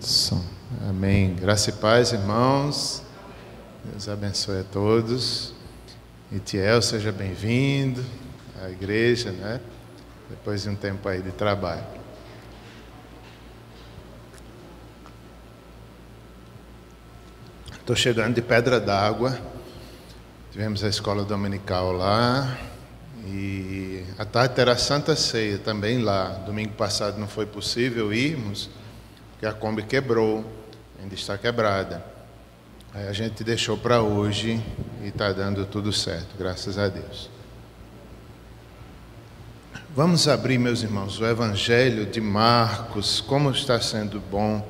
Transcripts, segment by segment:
Som. Amém. Graça e paz, irmãos. Deus abençoe a todos. Itiel, seja bem-vindo à igreja, né? Depois de um tempo aí de trabalho. Estou chegando de Pedra d'Água. Tivemos a escola dominical lá. E à tarde terá Santa Ceia também lá. Domingo passado não foi possível irmos, porque a Kombi quebrou, ainda está quebrada. Aí a gente deixou para hoje e está dando tudo certo, graças a Deus. Vamos abrir, meus irmãos, o Evangelho de Marcos. Como está sendo bom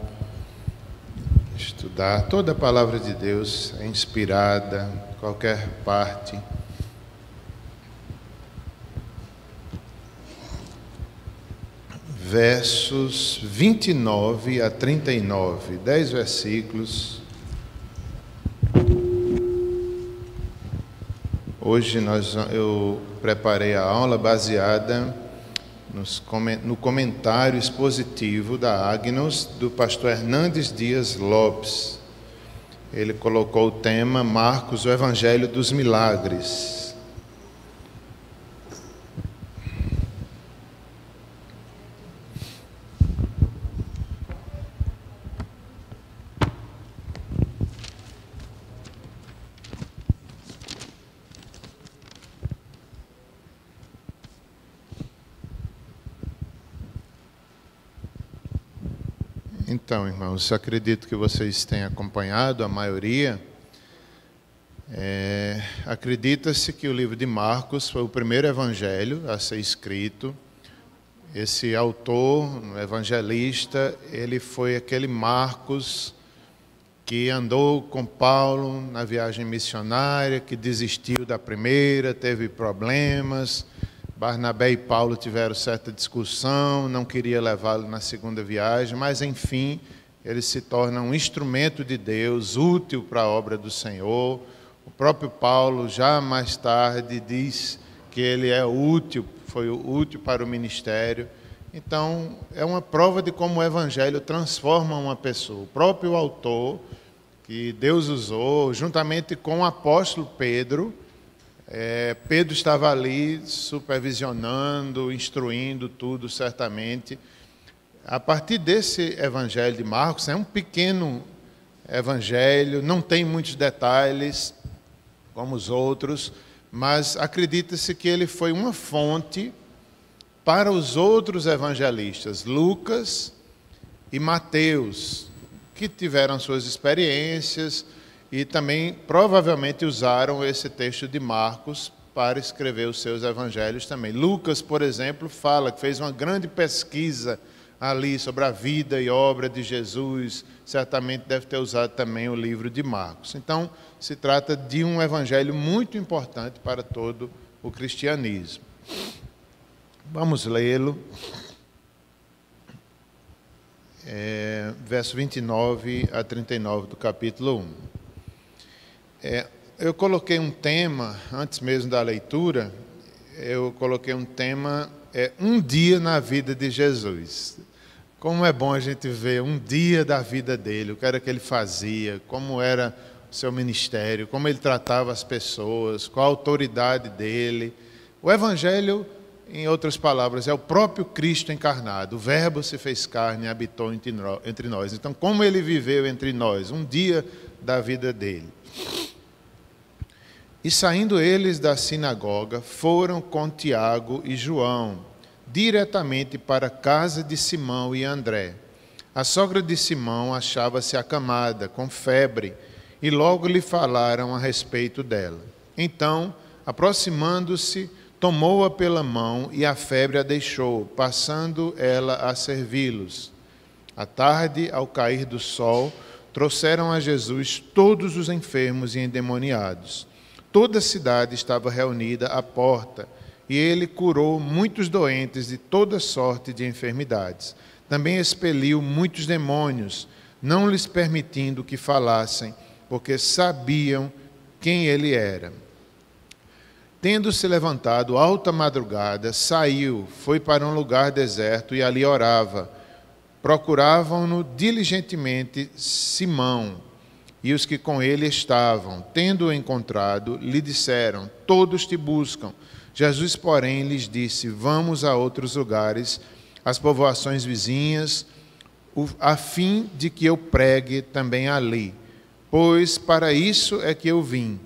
estudar. Toda a palavra de Deus é inspirada, qualquer parte. Versos 29 a 39, 10 versículos. Hoje eu preparei a aula baseada no comentário expositivo da Agnus, do pastor Hernandes Dias Lopes. Ele colocou o tema Marcos, o Evangelho dos Milagres. Então, irmãos, acredito que vocês tenham acompanhado, a maioria. Acredita-se que o livro de Marcos foi o primeiro evangelho a ser escrito. Esse autor, evangelista, ele foi aquele Marcos que andou com Paulo na viagem missionária, que desistiu da primeira, teve problemas. Barnabé e Paulo tiveram certa discussão, não queria levá-lo na segunda viagem, mas enfim, ele se torna um instrumento de Deus, útil para a obra do Senhor. O próprio Paulo, já mais tarde, diz que ele é útil, foi útil para o ministério. Então, é uma prova de como o Evangelho transforma uma pessoa. O próprio autor, que Deus usou, juntamente com o apóstolo Pedro, Pedro estava ali supervisionando, instruindo tudo, certamente. A partir desse evangelho de Marcos, é um pequeno evangelho, não tem muitos detalhes como os outros, mas acredita-se que ele foi uma fonte para os outros evangelistas, Lucas e Mateus, que tiveram suas experiências e também provavelmente usaram esse texto de Marcos para escrever os seus evangelhos também. Lucas, por exemplo, fala que fez uma grande pesquisa ali sobre a vida e obra de Jesus, certamente deve ter usado também o livro de Marcos. Então, se trata de um evangelho muito importante para todo o cristianismo. Vamos lê-lo. Verso 29 a 39 do capítulo 1. Eu coloquei um tema, antes mesmo da leitura, eu coloquei um tema, um dia na vida de Jesus. Como é bom a gente ver um dia da vida dele, o que era que ele fazia, como era o seu ministério, como ele tratava as pessoas, qual a autoridade dele. O Evangelho, em outras palavras, é o próprio Cristo encarnado. O Verbo se fez carne e habitou entre nós. Então, como ele viveu entre nós, um dia da vida dele. E saindo eles da sinagoga, foram com Tiago e João, diretamente para a casa de Simão e André. A sogra de Simão achava-se acamada, com febre, e logo lhe falaram a respeito dela. Então, aproximando-se, tomou-a pela mão e a febre a deixou, passando ela a servi-los. À tarde, ao cair do sol, trouxeram a Jesus todos os enfermos e endemoniados. Toda a cidade estava reunida à porta, e ele curou muitos doentes de toda sorte de enfermidades. Também expeliu muitos demônios, não lhes permitindo que falassem, porque sabiam quem ele era. Tendo-se levantado alta madrugada, saiu, foi para um lugar deserto e ali orava. procuravam-no diligentemente Simão e os que com ele estavam. Tendo-o encontrado, lhe disseram: todos te buscam. Jesus, porém, lhes disse: vamos a outros lugares, às povoações vizinhas, a fim de que eu pregue também ali, pois para isso é que eu vim.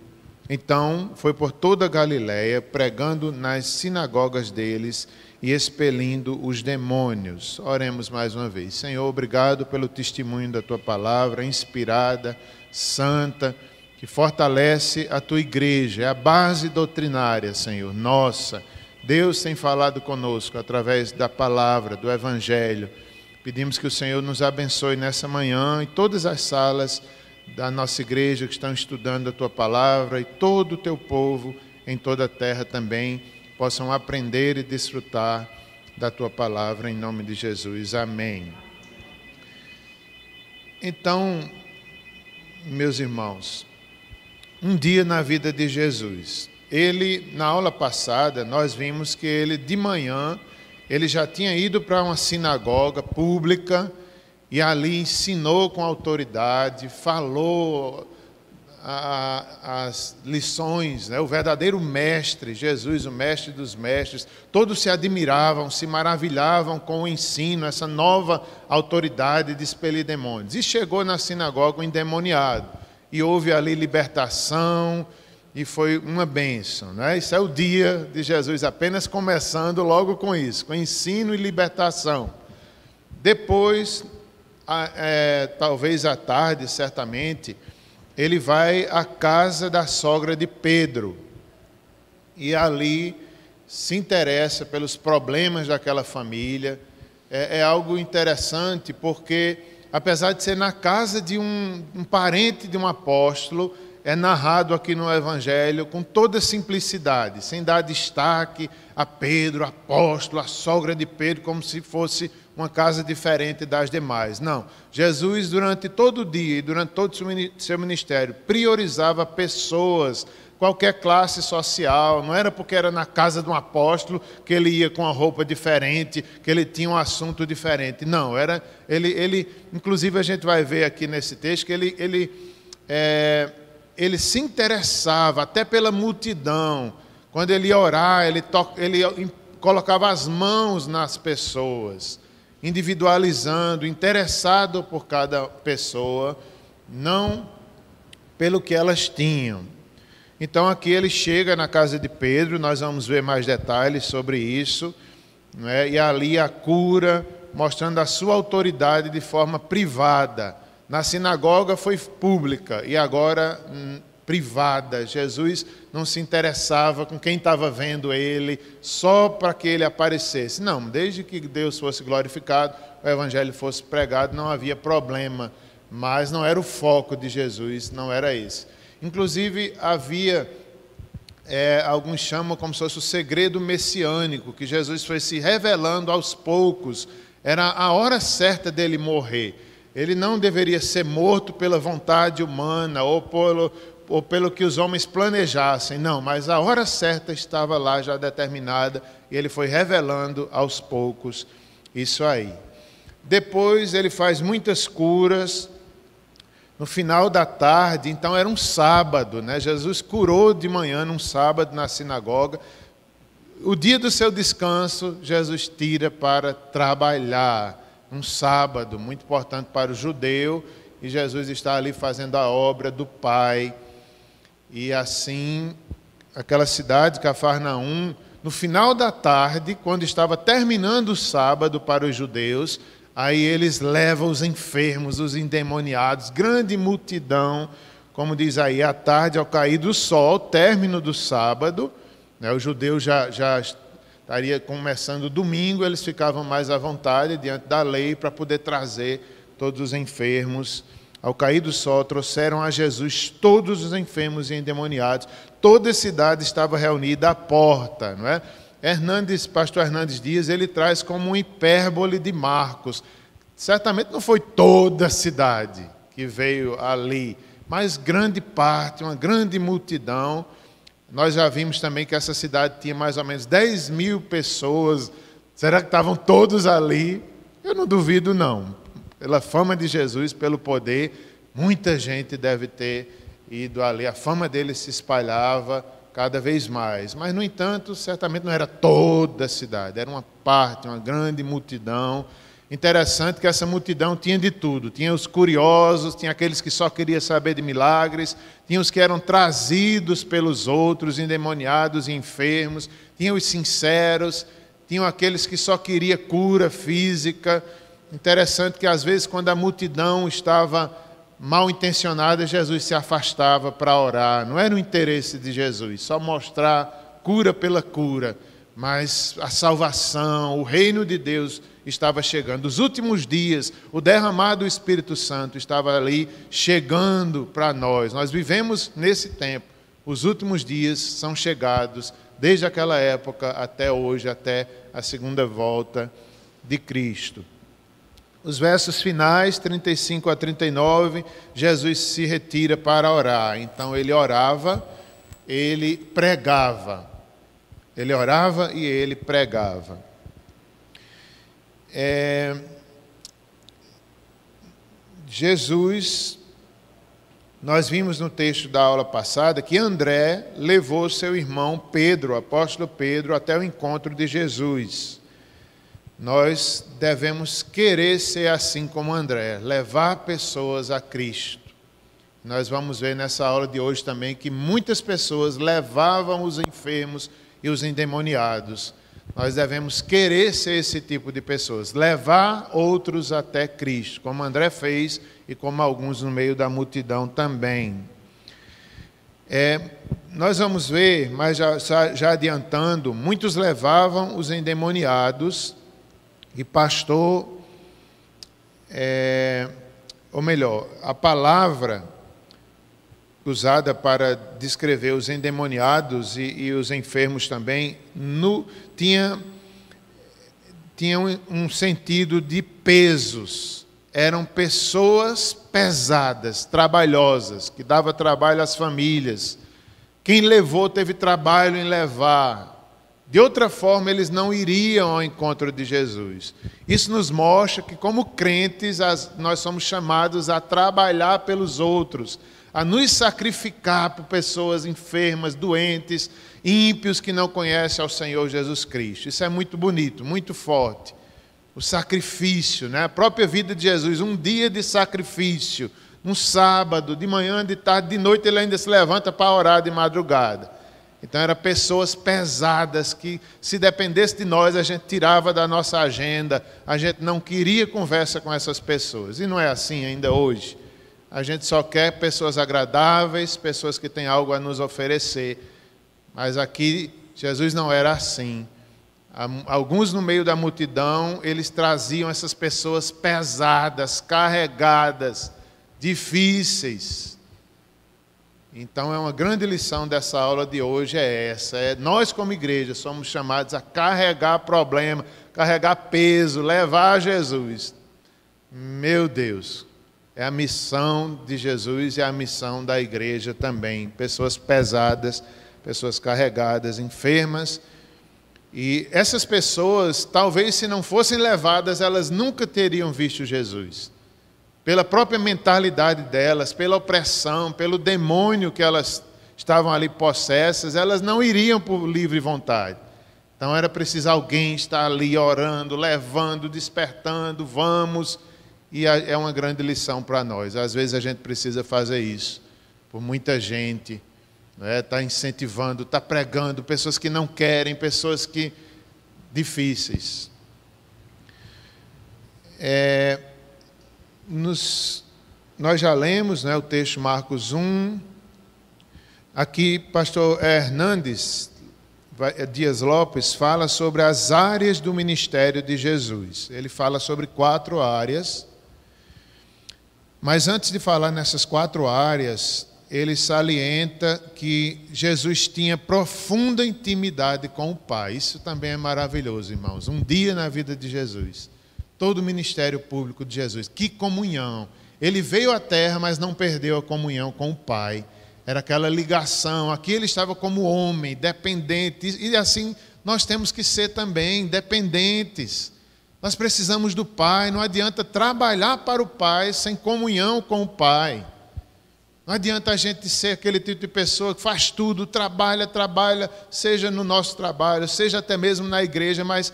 Então foi por toda a Galiléia, pregando nas sinagogas deles e expelindo os demônios. Oremos mais uma vez. Senhor, obrigado pelo testemunho da Tua palavra, inspirada, santa, que fortalece a Tua igreja, é a base doutrinária, Senhor, nossa. Deus tem falado conosco através da palavra, do Evangelho. Pedimos que o Senhor nos abençoe nessa manhã, em todas as salas da nossa igreja que estão estudando a Tua palavra, e todo o Teu povo em toda a terra também possam aprender e desfrutar da Tua palavra, em nome de Jesus. Amém. Então, meus irmãos, um dia na vida de Jesus. Ele, na aula passada, nós vimos que ele, de manhã, ele já tinha ido para uma sinagoga pública e ali ensinou com autoridade, falou as lições, né? O verdadeiro mestre, Jesus, o mestre dos mestres. Todos se admiravam, se maravilhavam com o ensino, essa nova autoridade de expelir demônios. E chegou na sinagoga um endemoniado e houve ali libertação e foi uma bênção, né? Isso é o dia de Jesus, apenas começando logo com isso, com ensino e libertação. Depois, talvez à tarde, certamente, ele vai à casa da sogra de Pedro e ali se interessa pelos problemas daquela família. É algo interessante porque, apesar de ser na casa de um parente de um apóstolo, é narrado aqui no Evangelho com toda simplicidade, sem dar destaque a Pedro, apóstolo, a sogra de Pedro, como se fosse uma casa diferente das demais. Não, Jesus durante todo o dia e durante todo o seu ministério priorizava pessoas, qualquer classe social. Não era porque era na casa de um apóstolo que ele ia com uma roupa diferente, que ele tinha um assunto diferente. Não, ele inclusive a gente vai ver aqui nesse texto que ele se interessava até pela multidão. Quando ele ia orar, ele colocava as mãos nas pessoas, individualizando, interessado por cada pessoa, não pelo que elas tinham. Então aqui ele chega na casa de Pedro, nós vamos ver mais detalhes sobre isso, né? E ali a cura, mostrando a sua autoridade de forma privada. Na sinagoga foi pública e agora privada. Jesus não se interessava com quem estava vendo ele, só para que ele aparecesse. Não, desde que Deus fosse glorificado, o Evangelho fosse pregado, não havia problema. Mas não era o foco de Jesus, não era esse. Inclusive, havia, alguns chamam como se fosse o segredo messiânico, que Jesus foi se revelando aos poucos. Era a hora certa dele morrer. Ele não deveria ser morto pela vontade humana ou pelo que os homens planejassem. Não, mas a hora certa estava lá já determinada e ele foi revelando aos poucos isso aí. Depois ele faz muitas curas. No final da tarde, então era um sábado, né? Jesus curou de manhã num sábado na sinagoga. O dia do seu descanso, Jesus tira para trabalhar. Um sábado, muito importante para o judeu, e Jesus está ali fazendo a obra do Pai. E assim, aquela cidade, Cafarnaum, no final da tarde, quando estava terminando o sábado para os judeus, aí eles levam os enfermos, os endemoniados, grande multidão, como diz aí, à tarde, ao cair do sol, término do sábado, né, o judeu já estaria começando o domingo, eles ficavam mais à vontade diante da lei para poder trazer todos os enfermos. Ao cair do sol, trouxeram a Jesus todos os enfermos e endemoniados. Toda a cidade estava reunida à porta, não é? Pastor Hernandes Dias, ele traz como um hipérbole de Marcos. Certamente não foi toda a cidade que veio ali, mas grande parte, uma grande multidão. Nós já vimos também que essa cidade tinha mais ou menos 10.000 pessoas. Será que estavam todos ali? Eu não duvido, não. Pela fama de Jesus, pelo poder, muita gente deve ter ido ali. A fama dele se espalhava cada vez mais. Mas, no entanto, certamente não era toda a cidade. Era uma parte, uma grande multidão. Interessante que essa multidão tinha de tudo. Tinha os curiosos, tinha aqueles que só queriam saber de milagres, tinha os que eram trazidos pelos outros, endemoniados e enfermos, tinha os sinceros, tinham aqueles que só queriam cura física. Interessante que, às vezes, quando a multidão estava mal intencionada, Jesus se afastava para orar. Não era o interesse de Jesus, só mostrar cura pela cura, mas a salvação, o reino de Deus estava chegando. Os últimos dias, o derramar do Espírito Santo estava ali chegando para nós. Nós vivemos nesse tempo. Os últimos dias são chegados, desde aquela época até hoje, até a segunda volta de Cristo. Os versos finais, 35 a 39, Jesus se retira para orar. Então ele orava, ele pregava. Ele orava e ele pregava. Jesus, nós vimos no texto da aula passada que André levou seu irmão Pedro, o apóstolo Pedro, até o encontro de Jesus. Nós devemos querer ser assim como André, levar pessoas a Cristo. Nós vamos ver nessa aula de hoje também que muitas pessoas levavam os enfermos e os endemoniados. Nós devemos querer ser esse tipo de pessoas, levar outros até Cristo, como André fez e como alguns no meio da multidão também. Nós vamos ver, mas já adiantando, muitos levavam os endemoniados e pastor, ou melhor, a palavra usada para descrever os endemoniados e os enfermos também, tinha um sentido de pesos. Eram pessoas pesadas, trabalhosas, que davam trabalho às famílias. Quem levou teve trabalho em levar. De outra forma, eles não iriam ao encontro de Jesus. Isso nos mostra que, como crentes, nós somos chamados a trabalhar pelos outros, a nos sacrificar por pessoas enfermas, doentes, ímpios que não conhecem ao Senhor Jesus Cristo. Isso é muito bonito, muito forte. O sacrifício, né? A própria vida de Jesus, um dia de sacrifício, um sábado, de manhã, de tarde, de noite, ele ainda se levanta para orar de madrugada. Então, eram pessoas pesadas que, se dependesse de nós, a gente tirava da nossa agenda, a gente não queria conversa com essas pessoas. E não é assim ainda hoje. A gente só quer pessoas agradáveis, pessoas que têm algo a nos oferecer. Mas aqui, Jesus não era assim. Alguns no meio da multidão, eles traziam essas pessoas pesadas, carregadas, difíceis. Então, é uma grande lição dessa aula de hoje essa. Nós, como igreja, somos chamados a carregar problema, carregar peso, levar a Jesus. Meu Deus! É a missão de Jesus e a missão da igreja também. Pessoas pesadas, pessoas carregadas, enfermas. E essas pessoas, talvez se não fossem levadas, elas nunca teriam visto Jesus. Pela própria mentalidade delas, pela opressão, pelo demônio que elas estavam ali possessas, elas não iriam por livre vontade. Então era preciso alguém estar ali orando, levando, despertando, vamos. E é uma grande lição para nós. Às vezes a gente precisa fazer isso por muita gente. Está incentivando, está pregando, pessoas que não querem, pessoas que difíceis. Nós já lemos, o texto Marcos 1. Aqui, pastor Hernandes Dias Lopes fala sobre as áreas do ministério de Jesus. Ele fala sobre 4 áreas. Mas antes de falar nessas 4 áreas, ele salienta que Jesus tinha profunda intimidade com o Pai. Isso também é maravilhoso, irmãos. Um dia na vida de Jesus. Todo o ministério público de Jesus. Que comunhão. Ele veio à terra, mas não perdeu a comunhão com o Pai. Era aquela ligação. Aqui ele estava como homem, dependente. E assim nós temos que ser também dependentes. Nós precisamos do Pai. Não adianta trabalhar para o Pai sem comunhão com o Pai. Não adianta a gente ser aquele tipo de pessoa que faz tudo, trabalha, seja no nosso trabalho, seja até mesmo na igreja, mas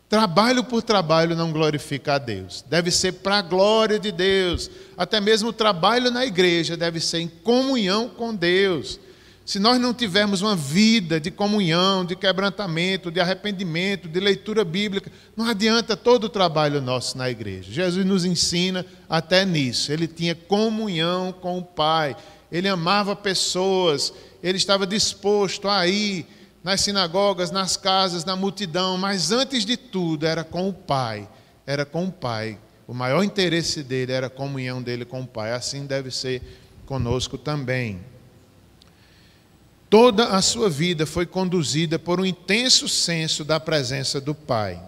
trabalho por trabalho não glorifica a Deus. Deve ser para a glória de Deus. Até mesmo o trabalho na igreja deve ser em comunhão com Deus. Se nós não tivermos uma vida de comunhão, de quebrantamento, de arrependimento, de leitura bíblica, não adianta todo o trabalho nosso na igreja. Jesus nos ensina até nisso. Ele tinha comunhão com o Pai. Ele amava pessoas. Ele estava disposto a ir nas sinagogas, nas casas, na multidão. Mas antes de tudo, era com o Pai. Era com o Pai. O maior interesse dele era a comunhão dele com o Pai. Assim deve ser conosco também. Toda a sua vida foi conduzida por um intenso senso da presença do Pai.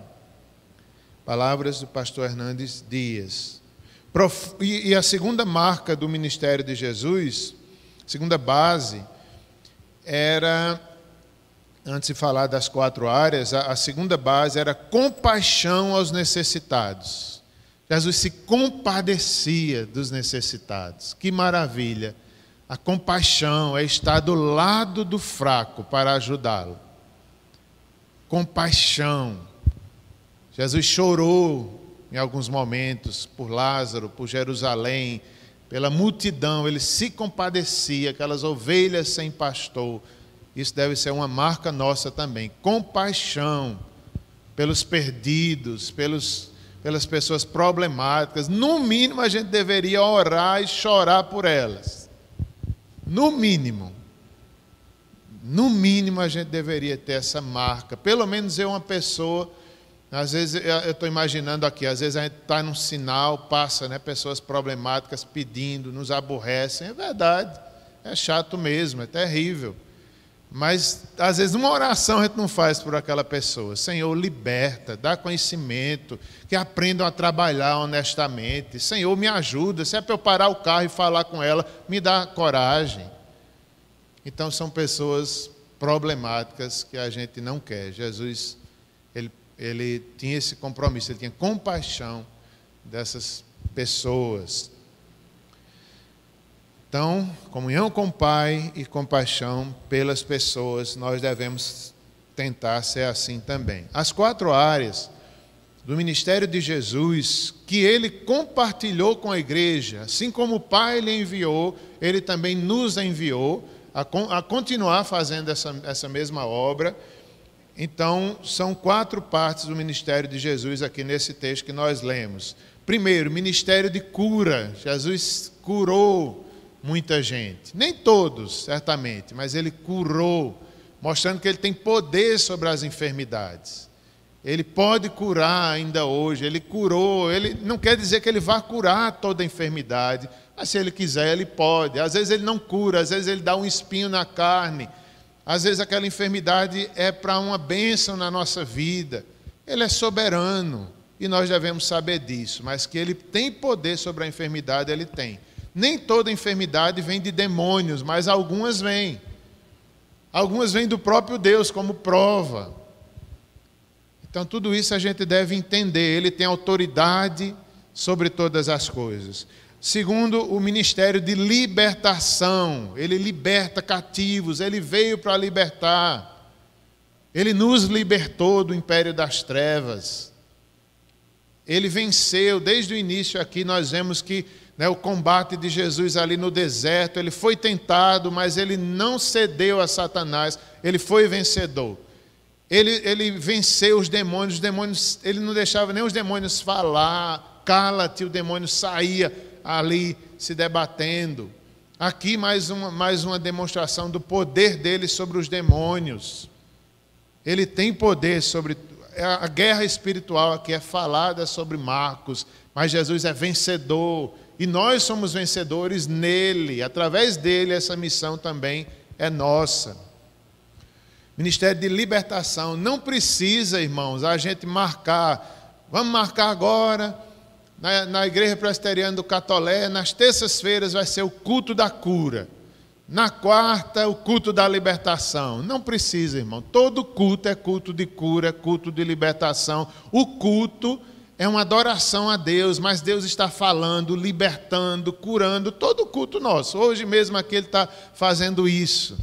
Palavras do pastor Hernandes Dias. E a segunda marca do ministério de Jesus, segunda base, era, antes de falar das 4 áreas, a segunda base era compaixão aos necessitados. Jesus se compadecia dos necessitados. Que maravilha! A compaixão é estar do lado do fraco para ajudá-lo. Compaixão. Jesus chorou em alguns momentos por Lázaro, por Jerusalém, pela multidão. Ele se compadecia, aquelas ovelhas sem pastor. Isso deve ser uma marca nossa também. Compaixão pelos perdidos, pelas pessoas problemáticas. No mínimo, a gente deveria orar e chorar por elas. No mínimo a gente deveria ter essa marca. Pelo menos uma pessoa, às vezes eu estou imaginando aqui, às vezes a gente está num sinal, passa, né, pessoas problemáticas pedindo, nos aborrecem. É verdade, é chato mesmo, é terrível. Mas às vezes uma oração a gente não faz por aquela pessoa. Senhor, liberta, dá conhecimento, que aprendam a trabalhar honestamente. Senhor, me ajuda, se é para eu parar o carro e falar com ela, me dá coragem. Então são pessoas problemáticas que a gente não quer. Jesus, ele tinha esse compromisso, ele tinha compaixão dessas pessoas. Então, comunhão com o Pai e compaixão pelas pessoas, nós devemos tentar ser assim também. As 4 áreas do ministério de Jesus, que ele compartilhou com a igreja, assim como o Pai lhe enviou, ele também nos enviou a continuar fazendo essa mesma obra. Então, são 4 partes do ministério de Jesus aqui nesse texto que nós lemos. Primeiro, ministério de cura. Jesus curou muita gente, nem todos, certamente, mas ele curou, mostrando que ele tem poder sobre as enfermidades. Ele pode curar ainda hoje, ele curou, ele não quer dizer que ele vá curar toda a enfermidade, mas se ele quiser, ele pode. Às vezes ele não cura, às vezes ele dá um espinho na carne, às vezes aquela enfermidade é para uma bênção na nossa vida. Ele é soberano e nós devemos saber disso, mas que ele tem poder sobre a enfermidade, ele tem. Nem toda enfermidade vem de demônios, mas algumas vêm. Algumas vêm do próprio Deus como prova. Então tudo isso a gente deve entender. Ele tem autoridade sobre todas as coisas. Segundo, o ministério de libertação. Ele liberta cativos, ele veio para libertar. Ele nos libertou do império das trevas. Ele venceu, desde o início aqui nós vemos que o combate de Jesus ali no deserto, ele foi tentado, mas ele não cedeu a Satanás, ele foi vencedor. Ele venceu os demônios, ele não deixava nem os demônios falar, cala-te, o demônio saía ali se debatendo. Aqui mais uma demonstração do poder dele sobre os demônios. Ele tem poder sobre a guerra espiritual aqui é falada sobre Marcos, mas Jesus é vencedor. E nós somos vencedores nele. Através dele, essa missão também é nossa. Ministério de libertação. Não precisa, irmãos, a gente marcar. Vamos marcar agora, na Igreja Presbiteriana do Catolé, nas terças-feiras vai ser o culto da cura. Na quarta, o culto da libertação. Não precisa, irmão. Todo culto é culto de cura, é culto de libertação. O culto é uma adoração a Deus, mas Deus está falando, libertando, curando. Todo culto nosso. Hoje mesmo aqui Ele está fazendo isso.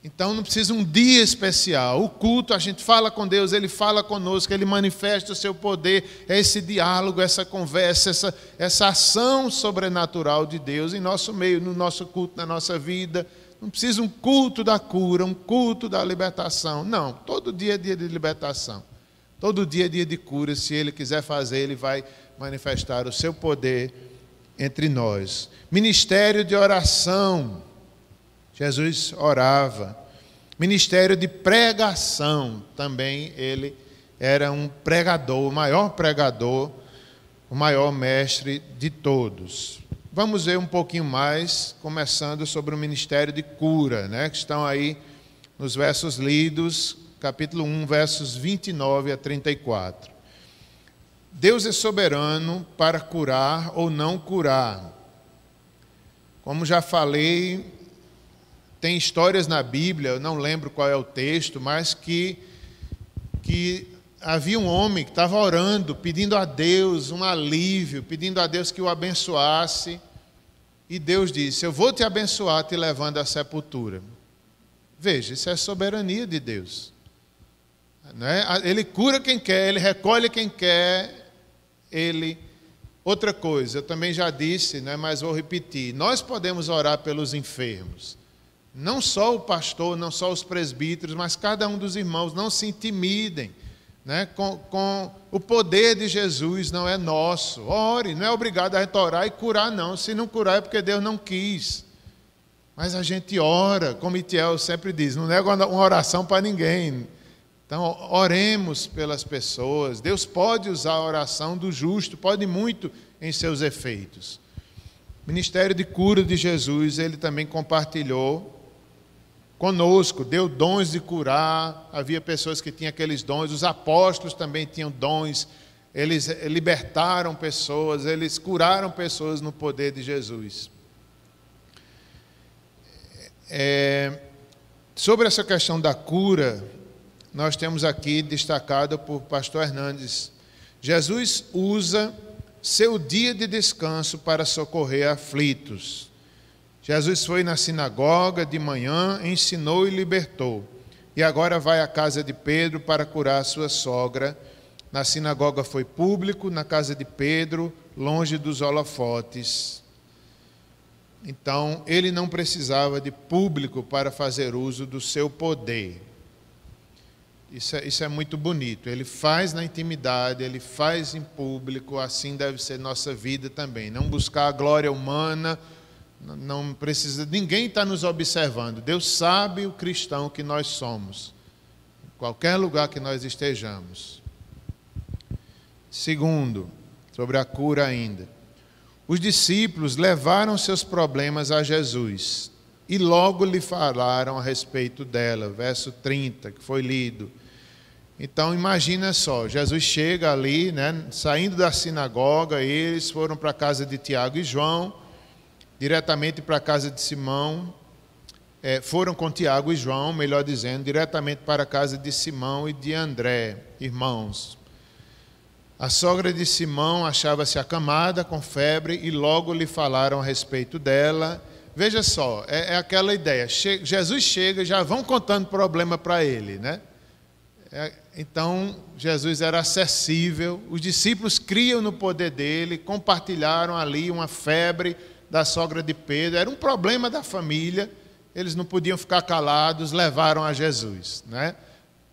Então não precisa um dia especial. O culto, a gente fala com Deus, Ele fala conosco, Ele manifesta o seu poder. É esse diálogo, essa conversa, essa ação sobrenatural de Deus em nosso meio, no nosso culto, na nossa vida. Não precisa um culto da cura, um culto da libertação. Não, todo dia é dia de libertação. Todo dia é dia de cura. Se Ele quiser fazer, Ele vai manifestar o seu poder entre nós. Ministério de oração. Jesus orava. Ministério de pregação, também ele era um pregador, o maior pregador, o maior mestre de todos. Vamos ver um pouquinho mais, começando sobre o ministério de cura, que estão aí nos versos lidos, capítulo 1, versos 29 a 34. Deus é soberano para curar ou não curar. Como já falei, tem histórias na Bíblia, eu não lembro qual é o texto, mas que havia um homem que estava orando, pedindo a Deus um alívio, pedindo a Deus que o abençoasse. E Deus disse: eu vou te abençoar te levando à sepultura. Veja, isso é soberania de Deus. Ele cura quem quer, Ele recolhe quem quer, Outra coisa, eu também já disse, mas vou repetir, nós podemos orar pelos enfermos. Não só o pastor, não só os presbíteros, mas cada um dos irmãos. Não se intimidem com o poder de Jesus, não é nosso. Ore, não é obrigado a gente orar e curar, não. Se não curar é porque Deus não quis. Mas a gente ora, como Itiel sempre diz, não é uma oração para ninguém. Então, oremos pelas pessoas. Deus pode usar a oração do justo, pode muito em seus efeitos. O ministério de cura de Jesus, ele também compartilhou conosco, deu dons de curar. Havia pessoas que tinham aqueles dons, os apóstolos também tinham dons, eles libertaram pessoas, eles curaram pessoas no poder de Jesus. Sobre essa questão da cura, nós temos aqui destacado por pastor Hernandes. Jesus usa seu dia de descanso para socorrer aflitos. Jesus foi na sinagoga de manhã, ensinou e libertou. E agora vai à casa de Pedro para curar sua sogra. Na sinagoga foi público, na casa de Pedro, longe dos holofotes. Então, ele não precisava de público para fazer uso do seu poder. Isso é muito bonito. Ele faz na intimidade, ele faz em público, assim deve ser nossa vida também. Não buscar a glória humana, não precisa, ninguém está nos observando. Deus sabe o cristão que nós somos, em qualquer lugar que nós estejamos. Segundo, sobre a cura ainda. Os discípulos levaram seus problemas a Jesus e logo lhe falaram a respeito dela, verso 30, que foi lido. Então, imagina só, Jesus chega ali, saindo da sinagoga, eles foram para a casa de Tiago e João, diretamente para a casa de Simão, foram com Tiago e João, melhor dizendo, diretamente para a casa de Simão e de André, irmãos. A sogra de Simão achava-se acamada, com febre, e logo lhe falaram a respeito dela. Veja só, é aquela ideia, Jesus chega e já vão contando problema para ele, Então, Jesus era acessível, os discípulos criam no poder dele, compartilharam ali uma febre da sogra de Pedro, era um problema da família, eles não podiam ficar calados, levaram a Jesus,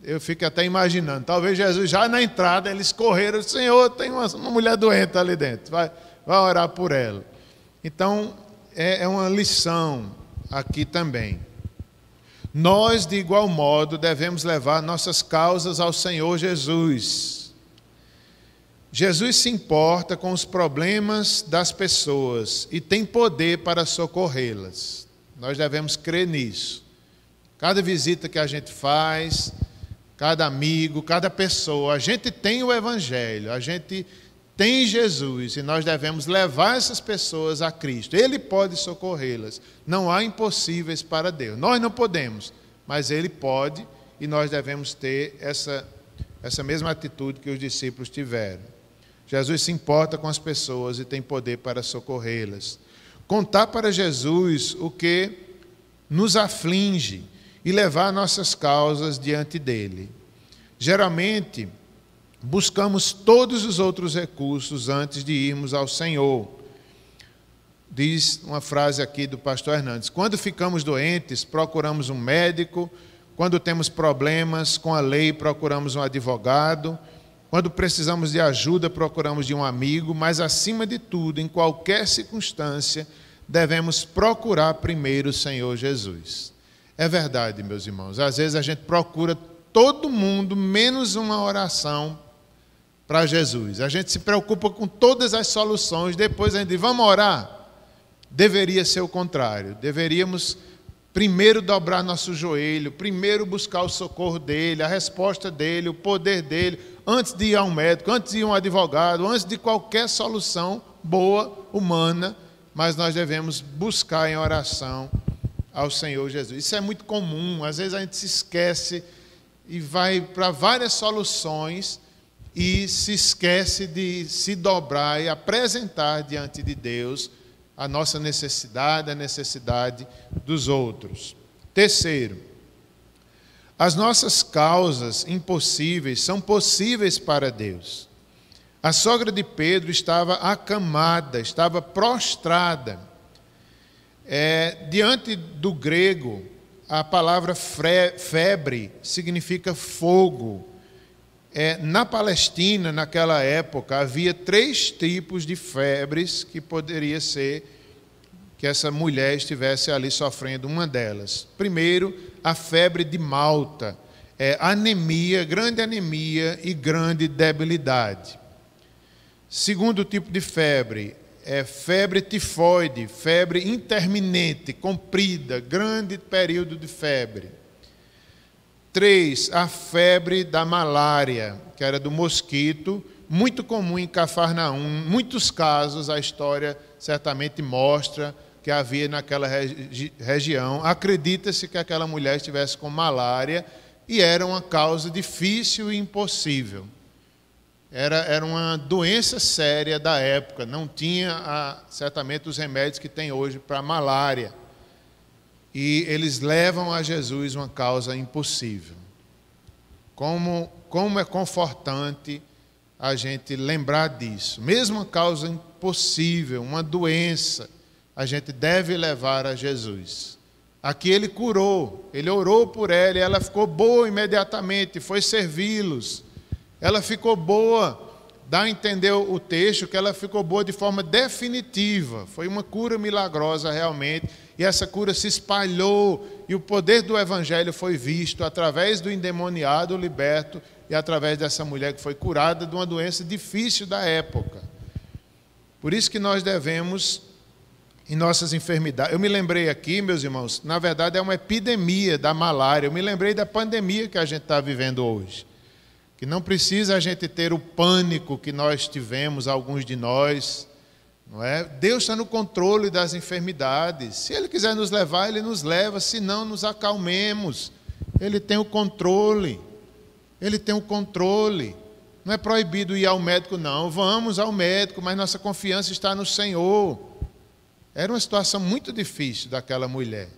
Eu fico até imaginando, talvez Jesus já na entrada, eles correram, Senhor, tem uma mulher doente ali dentro, vai orar por ela. Então, é uma lição aqui também. Nós, de igual modo, devemos levar nossas causas ao Senhor Jesus. Jesus se importa com os problemas das pessoas e tem poder para socorrê-las. Nós devemos crer nisso. Cada visita que a gente faz, cada amigo, cada pessoa, a gente tem o Evangelho, a gente tem Jesus e nós devemos levar essas pessoas a Cristo. Ele pode socorrê-las. Não há impossíveis para Deus. Nós não podemos, mas Ele pode, e nós devemos ter essa mesma atitude que os discípulos tiveram. Jesus se importa com as pessoas e tem poder para socorrê-las. Contar para Jesus o que nos aflige e levar nossas causas diante dele. Geralmente, buscamos todos os outros recursos antes de irmos ao Senhor. Diz uma frase aqui do pastor Hernandes: quando ficamos doentes, procuramos um médico; quando temos problemas com a lei, procuramos um advogado; quando precisamos de ajuda, procuramos de um amigo; mas, acima de tudo, em qualquer circunstância, devemos procurar primeiro o Senhor Jesus. É verdade, meus irmãos, às vezes a gente procura todo mundo, menos uma oração para Jesus. A gente se preocupa com todas as soluções, depois a gente diz, vamos orar? Deveria ser o contrário. Deveríamos primeiro dobrar nosso joelho, primeiro buscar o socorro dele, a resposta dele, o poder dele, antes de ir a um médico, antes de ir a um advogado, antes de qualquer solução boa, humana, mas nós devemos buscar em oração ao Senhor Jesus. Isso é muito comum, às vezes a gente se esquece e vai para várias soluções e se esquece de se dobrar e apresentar diante de Deus a nossa necessidade, a necessidade dos outros. Terceiro, as nossas causas impossíveis são possíveis para Deus. A sogra de Pedro estava acamada, estava prostrada. Diante do grego, a palavra febre significa fogo. Na Palestina, naquela época, havia 3 tipos de febres que poderia ser que essa mulher estivesse ali sofrendo uma delas. Primeiro, a febre de Malta, anemia, grande anemia e grande debilidade. Segundo tipo de febre, febre tifoide, febre intermitente, comprida, grande período de febre. 3, a febre da malária, que era do mosquito, muito comum em Cafarnaum. Muitos casos, a história certamente mostra que havia naquela região. Acredita-se que aquela mulher estivesse com malária e era uma causa difícil e impossível. Era uma doença séria da época, não tinha certamente os remédios que tem hoje para a malária. E eles levam a Jesus uma causa impossível. Como é confortante a gente lembrar disso. Mesmo uma causa impossível, uma doença, a gente deve levar a Jesus. Aqui ele curou, ele orou por ela e ela ficou boa imediatamente, foi servi-los. Ela ficou boa, dá a entender o texto que ela ficou boa de forma definitiva. Foi uma cura milagrosa realmente. E essa cura se espalhou e o poder do Evangelho foi visto através do endemoniado liberto e através dessa mulher que foi curada de uma doença difícil da época. Por isso que nós devemos, em nossas enfermidades... Eu me lembrei aqui, meus irmãos, na verdade é uma epidemia da malária. Eu me lembrei da pandemia que a gente está vivendo hoje. Que não precisa a gente ter o pânico que nós tivemos, alguns de nós... Não é? Deus está no controle das enfermidades. Se Ele quiser nos levar, Ele nos leva. Se não, nos acalmemos. Ele tem o controle. Ele tem o controle. Não é proibido ir ao médico, não. Vamos ao médico, mas nossa confiança está no Senhor. Era uma situação muito difícil daquela mulher.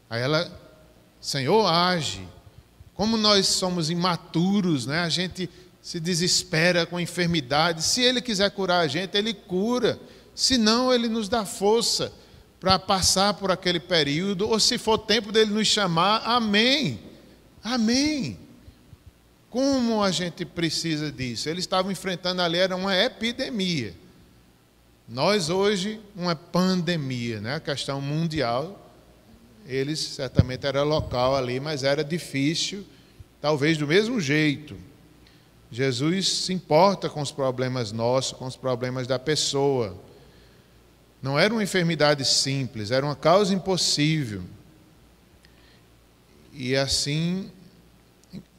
Aí ela, Senhor, age. Como nós somos imaturos, né? A gente se desespera com a enfermidade. Se Ele quiser curar a gente, Ele cura. Se não, Ele nos dá força para passar por aquele período, ou se for tempo dEle nos chamar, amém. Amém. Como a gente precisa disso? Eles estavam enfrentando ali, era uma epidemia. Nós hoje, uma pandemia, né? A questão mundial, eles certamente era local ali, mas era difícil, talvez do mesmo jeito. Jesus se importa com os problemas nossos, com os problemas da pessoa. Não era uma enfermidade simples, era uma causa impossível. E assim,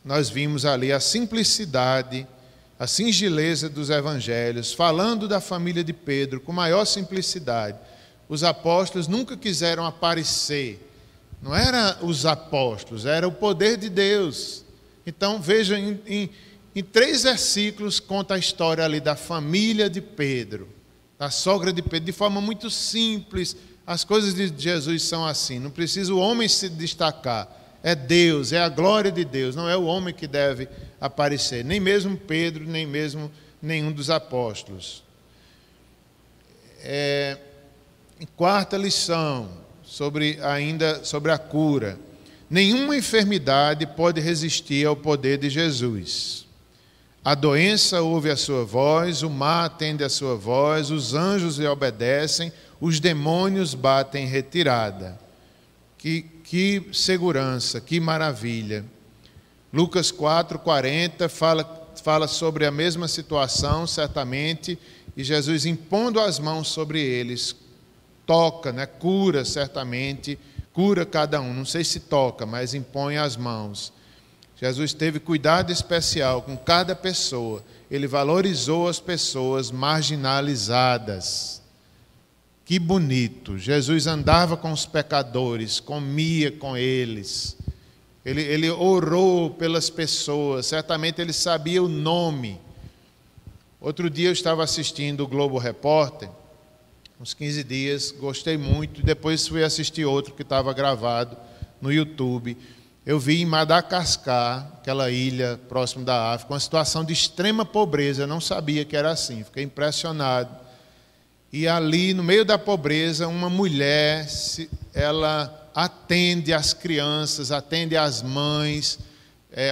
nós vimos ali a simplicidade a singeleza dos evangelhos, falando da família de Pedro com maior simplicidade. Os apóstolos nunca quiseram aparecer. Não era os apóstolos, era o poder de Deus. Então, veja, em 3 versículos conta a história ali da família de Pedro, da sogra de Pedro, de forma muito simples. As coisas de Jesus são assim, não precisa o homem se destacar. É Deus, é a glória de Deus, não é o homem que deve aparecer, nem mesmo Pedro, nem mesmo nenhum dos apóstolos. Em 4ª lição, ainda sobre a cura. Nenhuma enfermidade pode resistir ao poder de Jesus. A doença ouve a sua voz, o mar atende a sua voz, os anjos lhe obedecem, os demônios batem em retirada. Que segurança, que maravilha. Lucas 4:40 fala sobre a mesma situação, certamente, e Jesus impondo as mãos sobre eles, toca, cura certamente, cura cada um, não sei se toca, mas impõe as mãos. Jesus teve cuidado especial com cada pessoa, ele valorizou as pessoas marginalizadas. Que bonito, Jesus andava com os pecadores, comia com eles, ele orou pelas pessoas, certamente ele sabia o nome. Outro dia eu estava assistindo o Globo Repórter, uns 15 dias, gostei muito, depois fui assistir outro que estava gravado no YouTube. Eu vi em Madagascar, aquela ilha próximo da África, uma situação de extrema pobreza, eu não sabia que era assim, fiquei impressionado. E ali, no meio da pobreza, uma mulher, ela atende as crianças, atende as mães,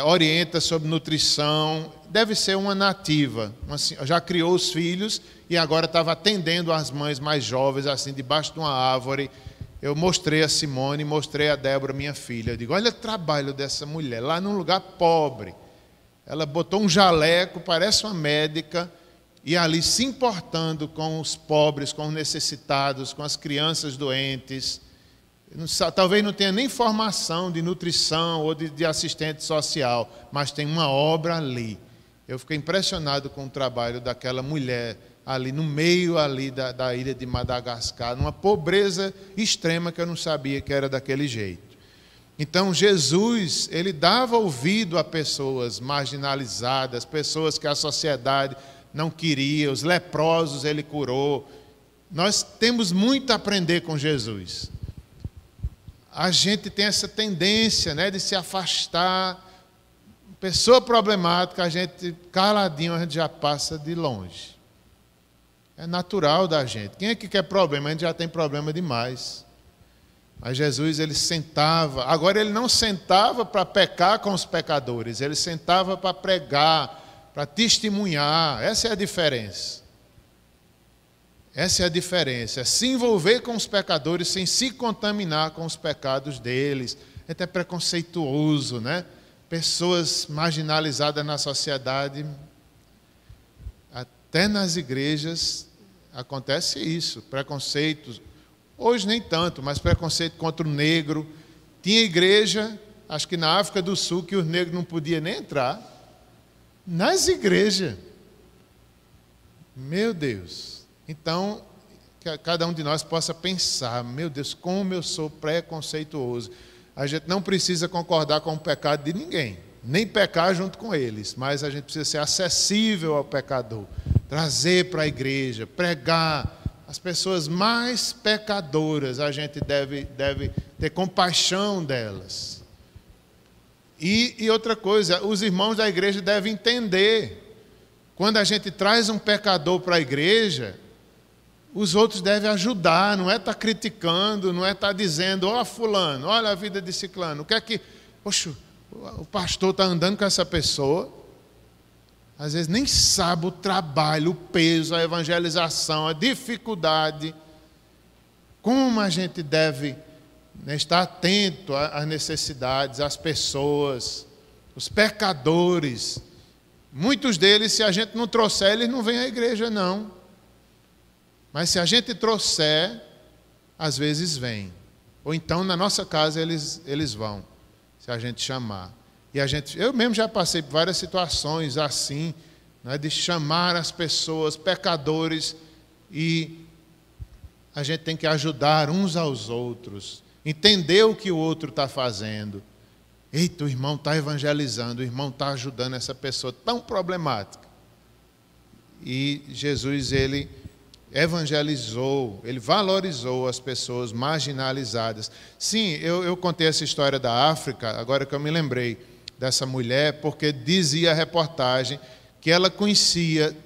orienta sobre nutrição, deve ser uma nativa, já criou os filhos e agora estava atendendo as mães mais jovens, assim, debaixo de uma árvore. Eu mostrei a Simone, mostrei a Débora, minha filha. Eu digo, olha o trabalho dessa mulher, lá num lugar pobre. Ela botou um jaleco, parece uma médica, e ali se importando com os pobres, com os necessitados, com as crianças doentes. Talvez não tenha nem formação de nutrição ou de assistente social, mas tem uma obra ali. Eu fiquei impressionado com o trabalho daquela mulher ali no meio ali da ilha de Madagascar, numa pobreza extrema que eu não sabia que era daquele jeito. Então Jesus, ele dava ouvido a pessoas marginalizadas, pessoas que a sociedade não queria, os leprosos ele curou. Nós temos muito a aprender com Jesus. A gente tem essa tendência, de se afastar. Pessoa problemática, a gente caladinho, a gente já passa de longe. É natural da gente. Quem é que quer problema? A gente já tem problema demais. Mas Jesus, ele sentava. Agora, ele não sentava para pecar com os pecadores. Ele sentava para pregar, para testemunhar. Essa é a diferença. Essa é a diferença. É se envolver com os pecadores sem se contaminar com os pecados deles. É até preconceituoso, Pessoas marginalizadas na sociedade, até nas igrejas acontece isso, preconceitos, hoje nem tanto, mas preconceito contra o negro. Tinha igreja, acho que na África do Sul, que os negros não podiam nem entrar, nas igrejas. Meu Deus! Então, que cada um de nós possa pensar, meu Deus, como eu sou preconceituoso. A gente não precisa concordar com o pecado de ninguém, nem pecar junto com eles, mas a gente precisa ser acessível ao pecador, trazer para a igreja, pregar. As pessoas mais pecadoras, a gente deve ter compaixão delas. E outra coisa, os irmãos da igreja devem entender, quando a gente traz um pecador para a igreja, os outros devem ajudar, não é estar criticando, não é estar dizendo, ó fulano, olha a vida de ciclano, o que é que, poxa, o pastor está andando com essa pessoa, às vezes nem sabe o trabalho, o peso, a evangelização, a dificuldade. Como a gente deve estar atento às necessidades, às pessoas, os pecadores. Muitos deles, se a gente não trouxer, eles não vêm à igreja, não. Mas se a gente trouxer, às vezes vêm. Ou então na nossa casa eles vão, se a gente chamar. E eu mesmo já passei por várias situações assim, né, de chamar as pessoas, pecadores, e a gente tem que ajudar uns aos outros, entender o que o outro está fazendo. Eita, o irmão está evangelizando, o irmão está ajudando essa pessoa tão problemática. E Jesus, ele evangelizou, ele valorizou as pessoas marginalizadas. Sim, eu contei essa história da África, agora que eu me lembrei dessa mulher, porque dizia a reportagem que ela conhecia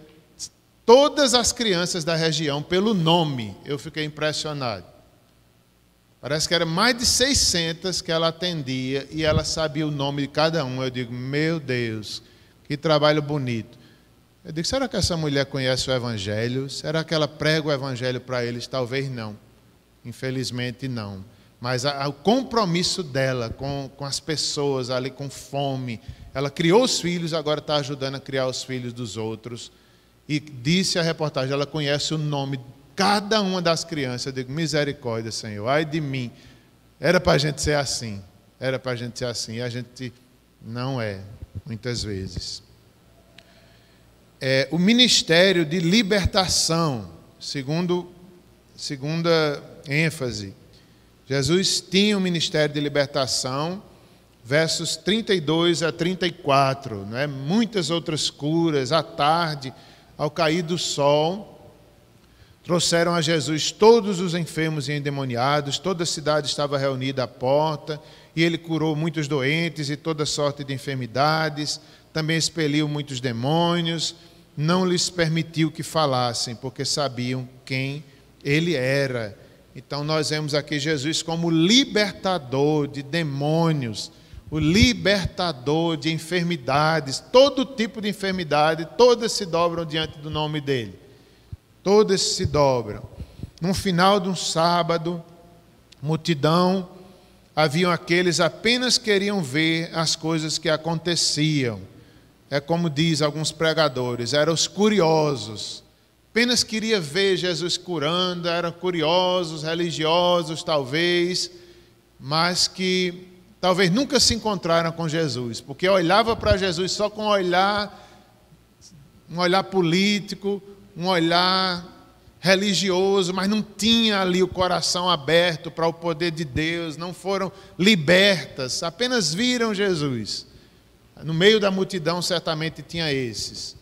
todas as crianças da região pelo nome. Eu fiquei impressionado. Parece que era mais de 600 que ela atendia e ela sabia o nome de cada um. Eu digo, meu Deus, que trabalho bonito. Eu digo, será que essa mulher conhece o Evangelho? Será que ela prega o Evangelho para eles? Talvez não. Infelizmente não. Mas o compromisso dela com as pessoas ali com fome. Ela criou os filhos, agora está ajudando a criar os filhos dos outros. E disse a reportagem, ela conhece o nome de cada uma das crianças. Eu digo, misericórdia, Senhor, ai de mim. Era para a gente ser assim. Era para a gente ser assim. E a gente não é, muitas vezes. O ministério de libertação, segunda ênfase. Jesus tinha um ministério de libertação, versos 32 a 34. Não é? Muitas outras curas, à tarde, ao cair do sol, trouxeram a Jesus todos os enfermos e endemoniados, toda a cidade estava reunida à porta, e ele curou muitos doentes e toda sorte de enfermidades, também expeliu muitos demônios, não lhes permitiu que falassem, porque sabiam quem ele era. Então nós vemos aqui Jesus como libertador de demônios, o libertador de enfermidades, todo tipo de enfermidade, todas se dobram diante do nome dele. Todas se dobram. No final de um sábado, multidão, haviam aqueles apenas queriam ver as coisas que aconteciam. É como diz alguns pregadores, eram os curiosos. Apenas queria ver Jesus curando, eram curiosos, religiosos talvez, mas que talvez nunca se encontraram com Jesus, porque olhava para Jesus só com um olhar político, um olhar religioso, mas não tinha ali o coração aberto para o poder de Deus, não foram libertas, apenas viram Jesus. No meio da multidão certamente tinha esses.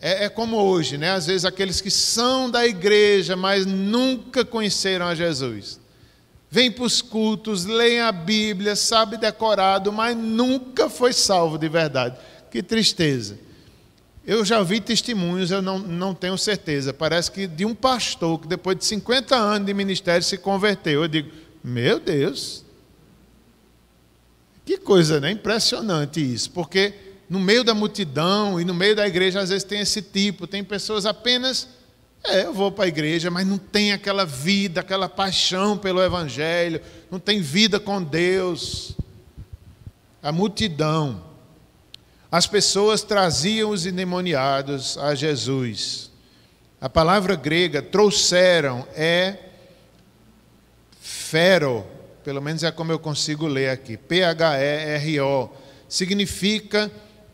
É como hoje, né? Às vezes aqueles que são da igreja, mas nunca conheceram a Jesus. Vêm para os cultos, leem a Bíblia, sabe decorado, mas nunca foi salvo de verdade. Que tristeza. Eu já vi testemunhos, eu não tenho certeza. Parece que de um pastor que depois de 50 anos de ministério se converteu. Eu digo, meu Deus, que coisa, né? Impressionante isso. Porque no meio da multidão e no meio da igreja, às vezes tem esse tipo. Tem pessoas apenas, eu vou para a igreja, mas não tem aquela vida, aquela paixão pelo Evangelho. Não tem vida com Deus. A multidão. As pessoas traziam os endemoniados a Jesus. A palavra grega trouxeram phero, pelo menos é como eu consigo ler aqui, P-H-E-R-O, significa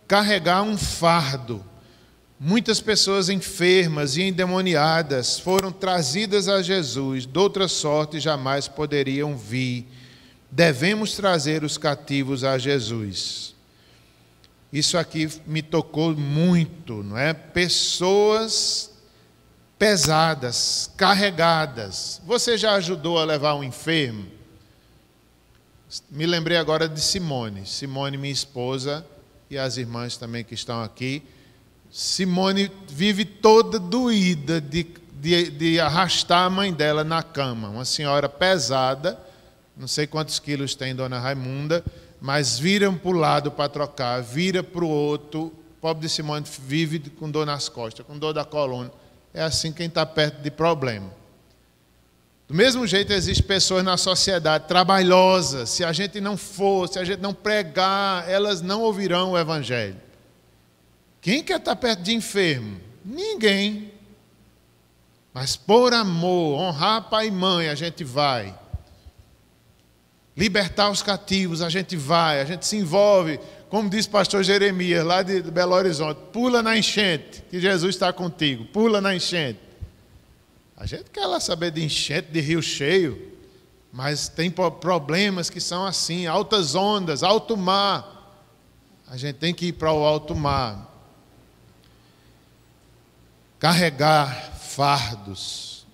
carregar um fardo. Muitas pessoas enfermas e endemoniadas foram trazidas a Jesus, de outra sorte jamais poderiam vir. Devemos trazer os cativos a Jesus. Isso aqui me tocou muito, não é? Pessoas pesadas, carregadas. Você já ajudou a levar um enfermo? Me lembrei agora de Simone. Simone, minha esposa, e as irmãs também que estão aqui. Simone vive toda doída de arrastar a mãe dela na cama. Uma senhora pesada, não sei quantos quilos tem Dona Raimunda, mas viram para o lado para trocar, vira para o outro. O pobre de Simone vive com dor nas costas, com dor da coluna. É assim quem está perto de problema. Do mesmo jeito, existem pessoas na sociedade trabalhosas. Se a gente não for, se a gente não pregar, elas não ouvirão o Evangelho. Quem quer estar perto de enfermo? Ninguém. Mas por amor, honrar pai e mãe, a gente vai. Libertar os cativos, a gente vai, a gente se envolve como diz o pastor Jeremias, lá de Belo Horizonte, pula na enchente, que Jesus está contigo, pula na enchente. A gente quer lá saber de enchente, de rio cheio, mas tem problemas que são assim, altas ondas, alto mar. A gente tem que ir para o alto mar. Carregar fardos.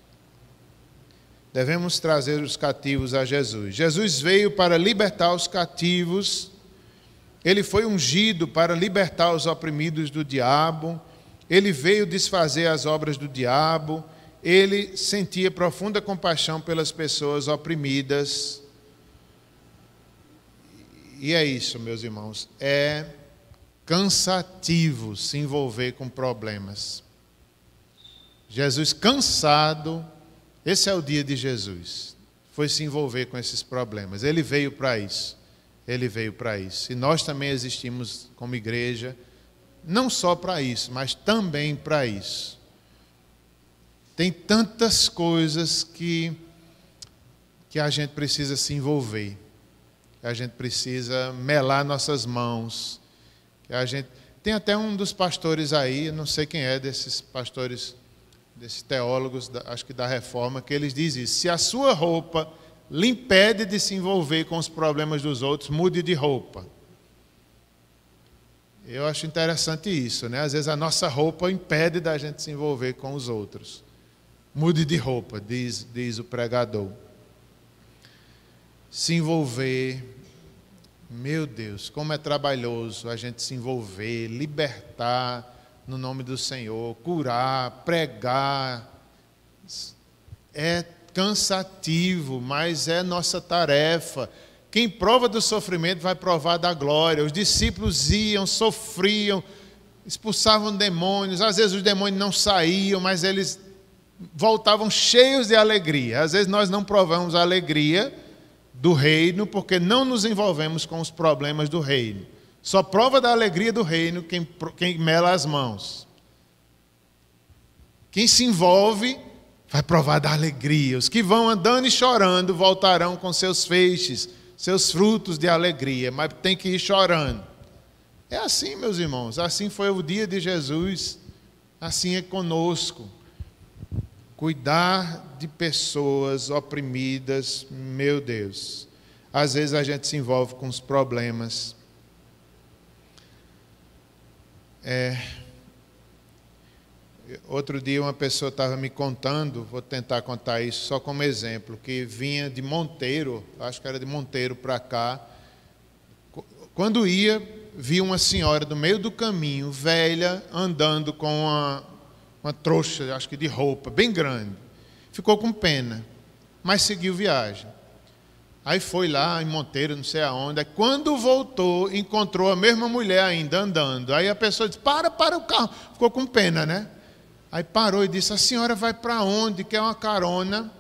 Devemos trazer os cativos a Jesus. Jesus veio para libertar os cativos. Ele foi ungido para libertar os oprimidos do diabo. Ele veio desfazer as obras do diabo. Ele sentia profunda compaixão pelas pessoas oprimidas. E é isso, meus irmãos. É cansativo se envolver com problemas. Jesus cansado, esse é o dia de Jesus, foi se envolver com esses problemas. Ele veio para isso. Ele veio para isso. E nós também existimos como igreja, não só para isso, mas também para isso. Tem tantas coisas que a gente precisa se envolver, que a gente precisa melar nossas mãos, que a gente... Tem até um dos pastores aí, não sei quem é desses pastores, desses teólogos, acho que da Reforma, que eles dizem isso: se a sua roupa lhe impede de se envolver com os problemas dos outros, mude de roupa. Eu acho interessante isso, né? Às vezes a nossa roupa impede da gente se envolver com os outros. Mude de roupa, diz o pregador. Se envolver, meu Deus, como é trabalhoso a gente se envolver, libertar no nome do Senhor, curar, pregar. É cansativo, mas é nossa tarefa. Quem prova do sofrimento vai provar da glória. Os discípulos iam, sofriam, expulsavam demônios. Às vezes os demônios não saíam, mas eles voltavam cheios de alegria. Às vezes nós não provamos a alegria do reino porque não nos envolvemos com os problemas do reino. Só prova da alegria do reino quem mela as mãos. Quem se envolve vai provar da alegria. Os que vão andando e chorando voltarão com seus feixes, seus frutos de alegria, mas tem que ir chorando. É assim, meus irmãos, assim foi o dia de Jesus, assim é conosco. Cuidar de pessoas oprimidas, meu Deus. Às vezes a gente se envolve com os problemas. Outro dia uma pessoa estava me contando, vou tentar contar isso só como exemplo, que vinha de Monteiro, acho que era de Monteiro para cá. Quando ia, via uma senhora do meio do caminho, velha, andando com uma trouxa, acho que de roupa, bem grande. Ficou com pena, mas seguiu viagem. Aí foi lá em Monteiro, não sei aonde. Aí, quando voltou, encontrou a mesma mulher ainda andando. Aí a pessoa disse: para o carro. Ficou com pena, né? Aí parou e disse: a senhora vai para onde? Quer uma carona?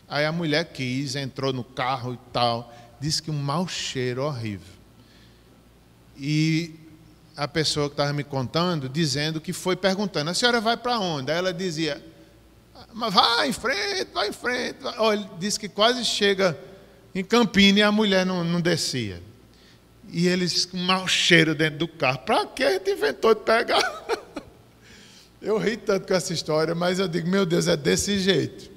Aí a mulher quis, entrou no carro e tal. Disse que um mau cheiro horrível. E a pessoa que estava me contando, dizendo que foi perguntando: a senhora vai para onde? Aí ela dizia: mas vai em frente, vai em frente. Olha, disse que quase chega em Campina e a mulher não descia. E eles com um mau cheiro dentro do carro. Para que a gente inventou de pegar? Eu ri tanto com essa história, mas eu digo: meu Deus, é desse jeito.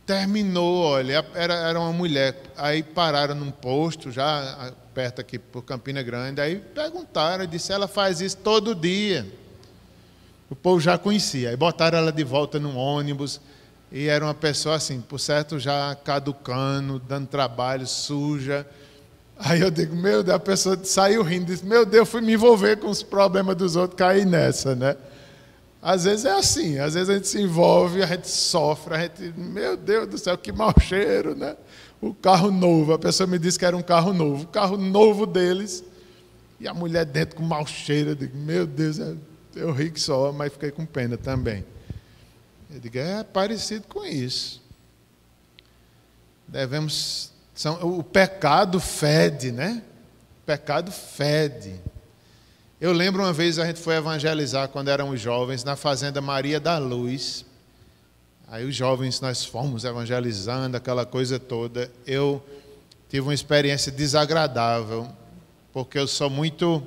Terminou, olha, era uma mulher. Aí pararam num posto, já perto aqui por Campina Grande. Aí perguntaram, e disse: ela faz isso todo dia. O povo já conhecia. Aí botaram ela de volta num ônibus. E era uma pessoa assim, por certo, já caducando, dando trabalho, suja. Aí eu digo: meu Deus, a pessoa saiu rindo, disse: meu Deus, fui me envolver com os problemas dos outros, caí nessa, né? Às vezes é assim, às vezes a gente se envolve, a gente sofre, a gente, meu Deus do céu, que mau cheiro, né? O carro novo, a pessoa me disse que era um carro novo, o carro novo deles, e a mulher dentro com mau cheiro. Eu digo: meu Deus, eu ri que só, mas fiquei com pena também. Eu digo: é parecido com isso. O pecado fede, né? O pecado fede. Eu lembro uma vez a gente foi evangelizar quando éramos jovens na Fazenda Maria da Luz. Aí os jovens, nós fomos evangelizando, aquela coisa toda. Eu tive uma experiência desagradável, porque eu sou muito...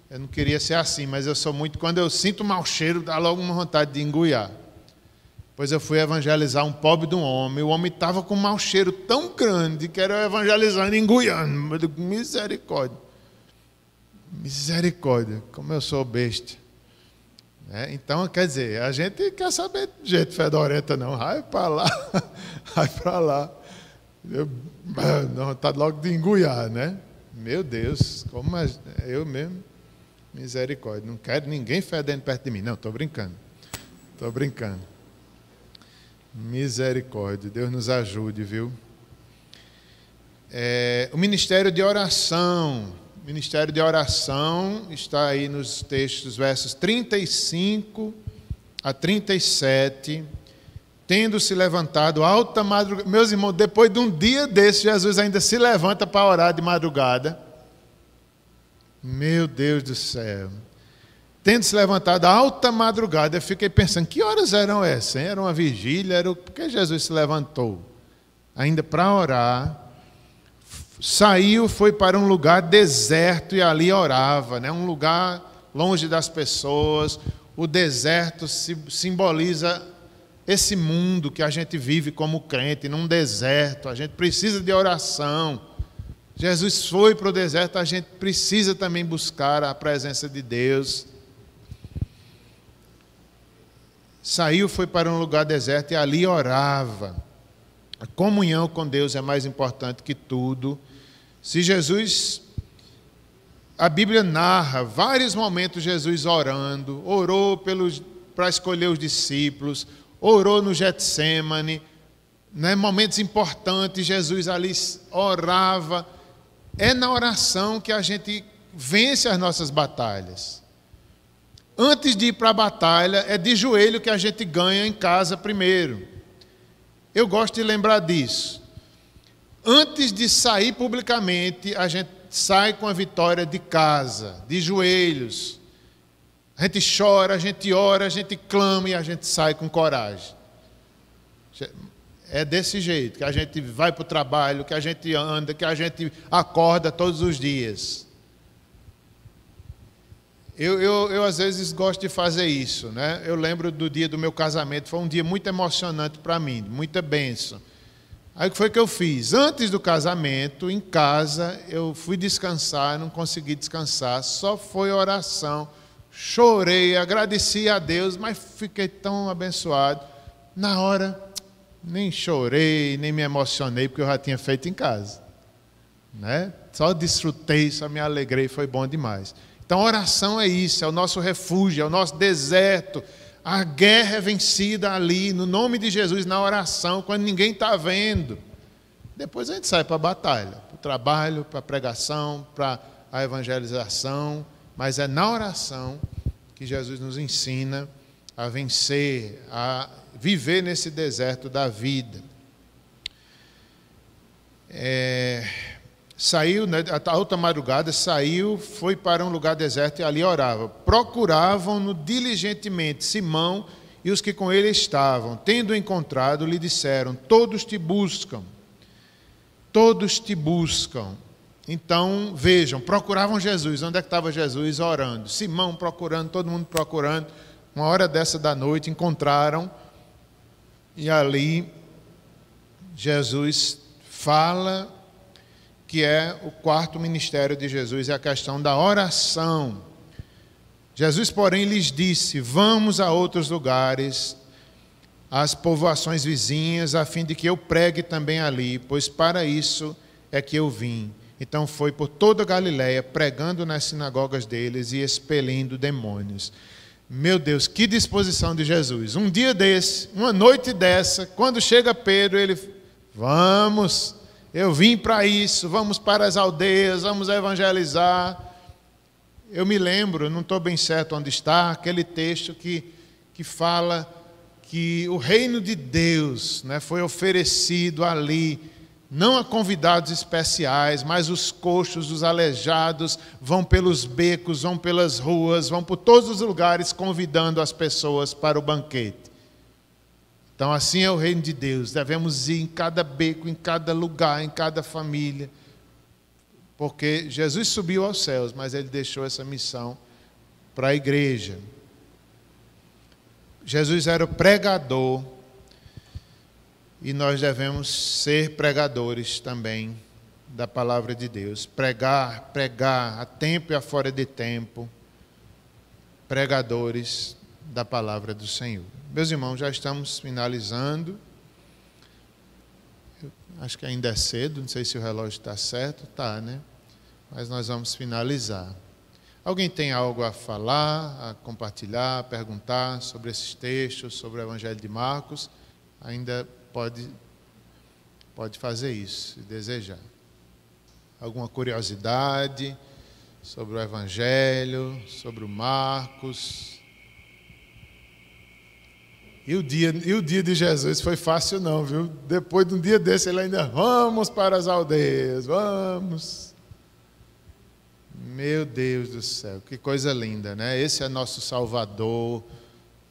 Eu não queria ser assim, mas eu sou muito... Quando eu sinto mau cheiro, dá logo uma vontade de engoiar. Pois eu fui evangelizar um pobre de um homem. O homem estava com um mau cheiro tão grande que era evangelizando e engoiando. Eu digo, misericórdia. Misericórdia, como eu sou besta. Então, quer dizer, a gente quer saber de jeito fedorenta, não. Vai para lá, vai para lá. Não, vontade logo de engoiar, né? Meu Deus, como eu mesmo... Misericórdia, não quero ninguém fedendo perto de mim. Não, estou brincando. Estou brincando. Misericórdia, Deus nos ajude, viu? O ministério de oração. O ministério de oração está aí nos textos, versos 35 a 37. Tendo se levantado alta madrugada. Meus irmãos, depois de um dia desse, Jesus ainda se levanta para orar de madrugada. Meu Deus do céu. Tendo se levantado à alta madrugada, eu fiquei pensando, que horas eram essas? Hein? Era uma vigília? Por que Jesus se levantou? Ainda para orar. Saiu, foi para um lugar deserto e ali orava, né? Um lugar longe das pessoas. O deserto simboliza esse mundo que a gente vive como crente, num deserto. A gente precisa de oração. Jesus foi para o deserto, a gente precisa também buscar a presença de Deus. Saiu, foi para um lugar deserto e ali orava. A comunhão com Deus é mais importante que tudo. Se Jesus, a Bíblia narra vários momentos Jesus orando, orou para escolher os discípulos, orou no Getsêmani, né? Momentos importantes, Jesus ali orava. É na oração que a gente vence as nossas batalhas. Antes de ir para a batalha, é de joelho que a gente ganha em casa primeiro. Eu gosto de lembrar disso. Antes de sair publicamente, a gente sai com a vitória de casa, de joelhos. A gente chora, a gente ora, a gente clama e a gente sai com coragem. É desse jeito que a gente vai para o trabalho, que a gente anda, que a gente acorda todos os dias. Eu às vezes gosto de fazer isso, né? Eu lembro do dia do meu casamento, foi um dia muito emocionante para mim, muita bênção. Aí o que foi que eu fiz? Antes do casamento, em casa, eu fui descansar, não consegui descansar, só foi oração. Chorei, agradeci a Deus, mas fiquei tão abençoado. Na hora... nem chorei, nem me emocionei, porque eu já tinha feito em casa, né? Só desfrutei, só me alegrei, foi bom demais. Então, a oração é isso, é o nosso refúgio, é o nosso deserto. A guerra é vencida ali, no nome de Jesus, na oração, quando ninguém está vendo. Depois a gente sai para a batalha, para o trabalho, para a pregação, para a evangelização, mas é na oração que Jesus nos ensina a vencer, a viver nesse deserto da vida. Saiu, né, à alta madrugada, saiu, foi para um lugar deserto e ali orava. Procuravam-no diligentemente Simão e os que com ele estavam. Tendo encontrado, lhe disseram, todos te buscam. Todos te buscam. Então, vejam, procuravam Jesus. Onde é que estava Jesus? Orando. Simão procurando, todo mundo procurando. Uma hora dessa da noite, encontraram. E ali, Jesus fala que é o quarto ministério de Jesus, é a questão da oração. Jesus, porém, lhes disse, vamos a outros lugares, às povoações vizinhas, a fim de que eu pregue também ali, pois para isso é que eu vim. Então foi por toda a Galiléia, pregando nas sinagogas deles e expelindo demônios. Meu Deus, que disposição de Jesus. Um dia desse, uma noite dessa, quando chega Pedro, ele, vamos, eu vim para isso, vamos para as aldeias, vamos evangelizar. Eu me lembro, não estou bem certo onde está, aquele texto que fala que o reino de Deus, né, foi oferecido ali, não a convidados especiais, mas os coxos, os aleijados, vão pelos becos, vão pelas ruas, vão por todos os lugares convidando as pessoas para o banquete. Então assim é o reino de Deus, devemos ir em cada beco, em cada lugar, em cada família, porque Jesus subiu aos céus, mas ele deixou essa missão para a igreja. Jesus era o pregador e nós devemos ser pregadores também da palavra de Deus. Pregar a tempo e a fora de tempo, pregadores da palavra do Senhor. Meus irmãos, já estamos finalizando. Acho que ainda é cedo, não sei se o relógio está certo. Está, né? Mas nós vamos finalizar. Alguém tem algo a falar, a compartilhar, a perguntar sobre esses textos, sobre o Evangelho de Marcos? Ainda pode fazer isso, se desejar. Alguma curiosidade sobre o Evangelho, sobre o Marcos? E o dia de Jesus foi fácil não, viu? Depois de um dia desse, ele ainda, vamos para as aldeias, vamos. Meu Deus do céu, que coisa linda, né? Esse é nosso Salvador,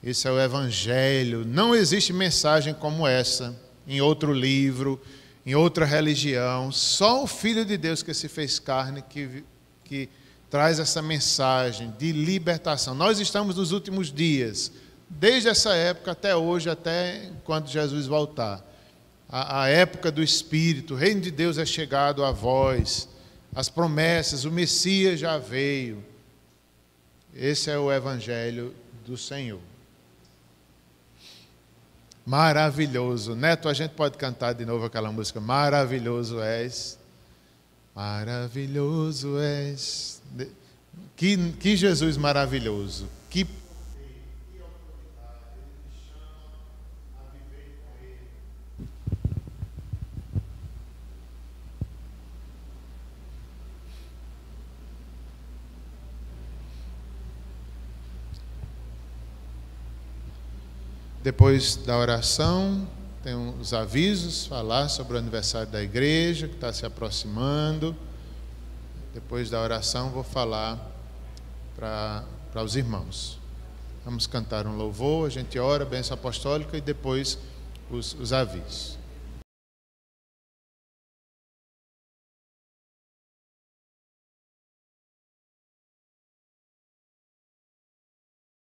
esse é o Evangelho. Não existe mensagem como essa em outro livro, em outra religião. Só o Filho de Deus que se fez carne que traz essa mensagem de libertação. Nós estamos nos últimos dias, desde essa época até hoje, até quando Jesus voltar. A época do Espírito, o reino de Deus é chegado a vós. As promessas, o Messias já veio. Esse é o Evangelho do Senhor. Maravilhoso. Neto, a gente pode cantar de novo aquela música. Maravilhoso és. Maravilhoso és. Que Jesus maravilhoso. Que Depois da oração, tem os avisos, falar sobre o aniversário da igreja, que está se aproximando. Depois da oração, vou falar para os irmãos. Vamos cantar um louvor, a gente ora, bênção apostólica, e depois os avisos.